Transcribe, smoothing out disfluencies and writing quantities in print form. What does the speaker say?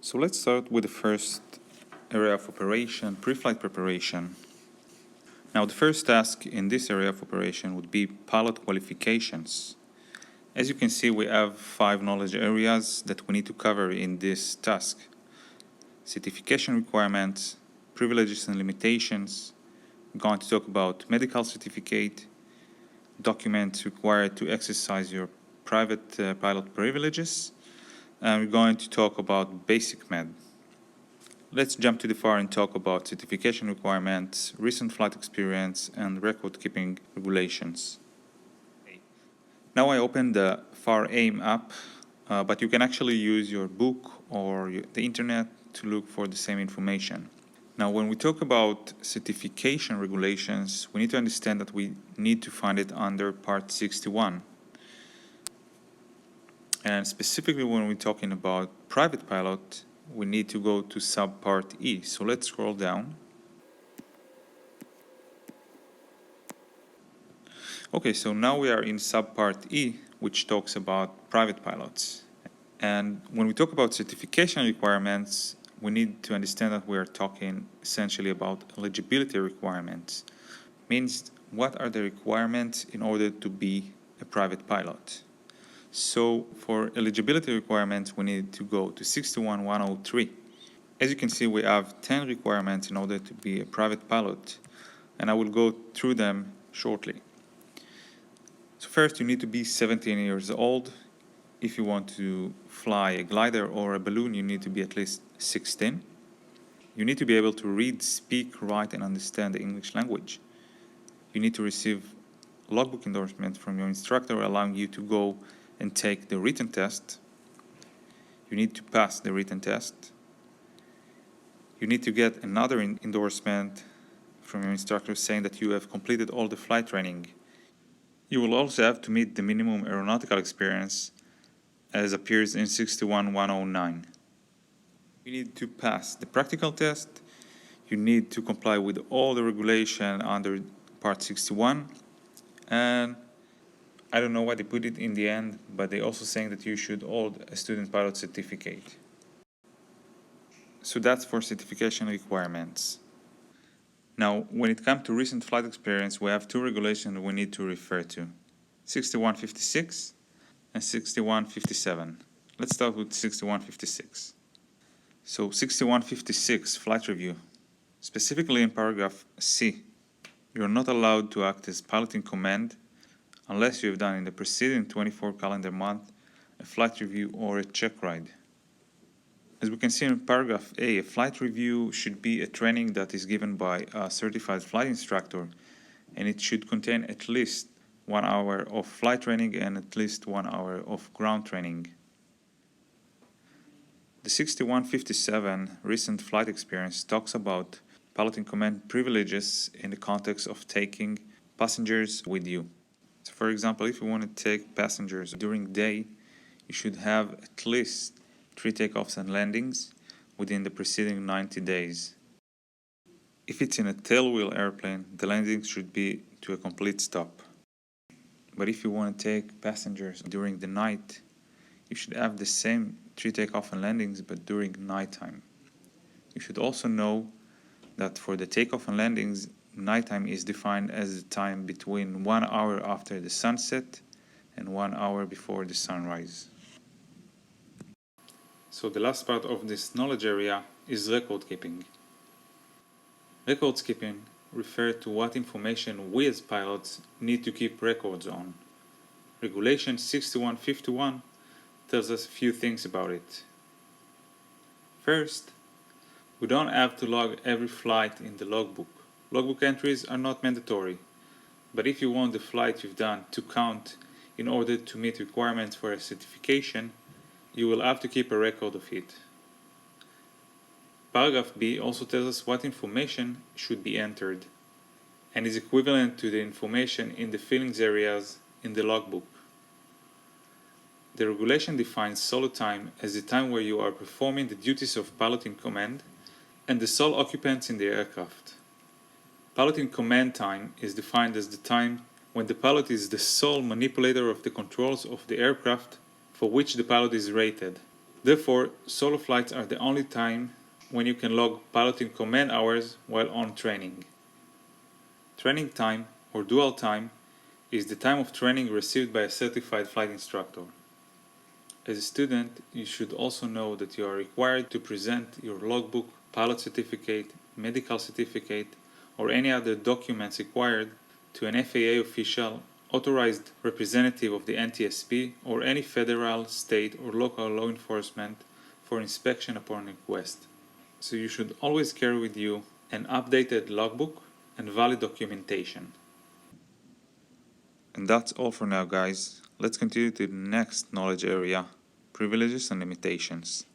So let's start with the first area of operation, pre-flight preparation. Now the first task in this area of operation would be pilot qualifications. As you can see, we have 5 knowledge areas that we need to cover in this task. Certification requirements, privileges and limitations. We're going to talk about medical certificate, documents required to exercise your private pilot privileges, and we're going to talk about basic med. Let's jump to the far and talk about certification requirements, recent flight experience, and record-keeping regulations. Now I open the FAR AIM app, but you can actually use your book or the internet to look for the same information. Now when we talk about certification regulations, we need to understand that we need to find it under Part 61. And specifically when we're talking about private pilot, we need to go to subpart E. So let's scroll down. Okay, so now we are in subpart E, which talks about private pilots. And when we talk about certification requirements, we need to understand that we are talking essentially about eligibility requirements. Means what are the requirements in order to be a private pilot? So for eligibility requirements, we need to go to 61.103. As you can see, we have 10 requirements in order to be a private pilot, and I will go through them shortly. So first, you need to be 17 years old. If you want to fly a glider or a balloon, you need to be at least 16. You need to be able to read, speak, write, and understand the English language. You need to receive logbook endorsement from your instructor allowing you to go and take the written test. You need to pass the written test. You need to get another endorsement from your instructor saying that you have completed all the flight training. You will also have to meet the minimum aeronautical experience as appears in 61.109. You need to pass the practical test. You need to comply with all the regulation under Part 61, and I don't know why they put it in the end, but they're also saying that you should hold a student pilot certificate. So that's for certification requirements. Now, when it comes to recent flight experience, we have 2 regulations we need to refer to, 61.56 and 61.57. Let's start with 61.56. So 61.56 flight review. Specifically in paragraph C, you're not allowed to act as pilot in command unless you have done in the preceding 24 calendar month a flight review or a check ride. As we can see in paragraph A, a flight review should be a training that is given by a certified flight instructor, and it should contain at least 1 hour of flight training and at least 1 hour of ground training. The 61.57 recent flight experience talks about pilot in command privileges in the context of taking passengers with you. So for example, if you want to take passengers during the day, you should have at least 3 takeoffs and landings within the preceding 90 days. If it's in a tailwheel airplane, the landings should be to a complete stop. But if you want to take passengers during the night, you should have the same 3 takeoff and landings but during nighttime. You should also know that for the takeoff and landings, nighttime is defined as the time between 1 hour after the sunset and 1 hour before the sunrise. So the last part of this knowledge area is record keeping. Records keeping refers to what information we as pilots need to keep records on. Regulation 61.51 tells us a few things about it. First, we don't have to log every flight in the logbook. Logbook entries are not mandatory, but if you want the flight you've done to count in order to meet requirements for a certification, you will have to keep a record of it. Paragraph B also tells us what information should be entered and is equivalent to the information in the fillings areas in the logbook. The regulation defines solo time as the time where you are performing the duties of pilot in command and the sole occupants in the aircraft. Pilot in command time is defined as the time when the pilot is the sole manipulator of the controls of the aircraft for which the pilot is rated. Therefore, solo flights are the only time when you can log piloting command hours while on training. Training time, or dual time, is the time of training received by a certified flight instructor. As a student, you should also know that you are required to present your logbook, pilot certificate, medical certificate, or any other documents required to an FAA official, authorized representative of the NTSB, or any federal, state, or local law enforcement for inspection upon request. So you should always carry with you an updated logbook and valid documentation. And that's all for now, guys. Let's continue to the next knowledge area, privileges and limitations.